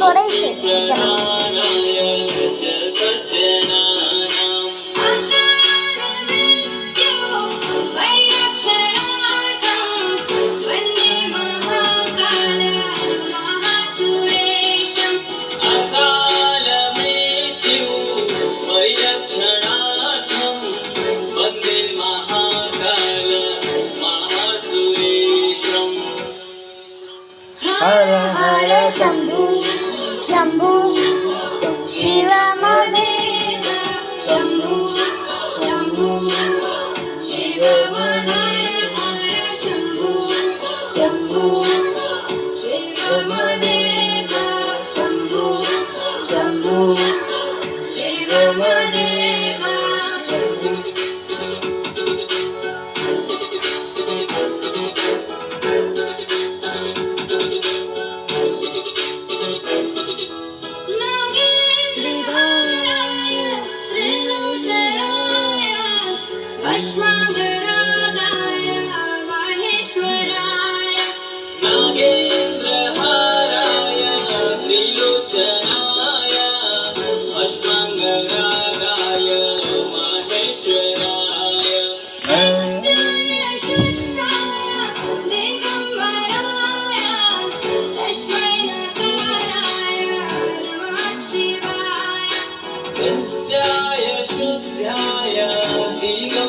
सोडायचे हर हर शंभू शंभू शिव महादेव शंभू शंभू शिव महादेव शंभू शंभू शिव महादेव शंभू शंभू शिव महादेव शंभू भस्मागरागाय माहेश्वराय नागेंद्रहाराय त्रिलोचनाय भस्मागरागाय माहेश्वराय नित्याय शुद्धाय दिगंबराय तस्मै नकाराय नमः शिवाय नित्याय शुद्धाय दिगंबराय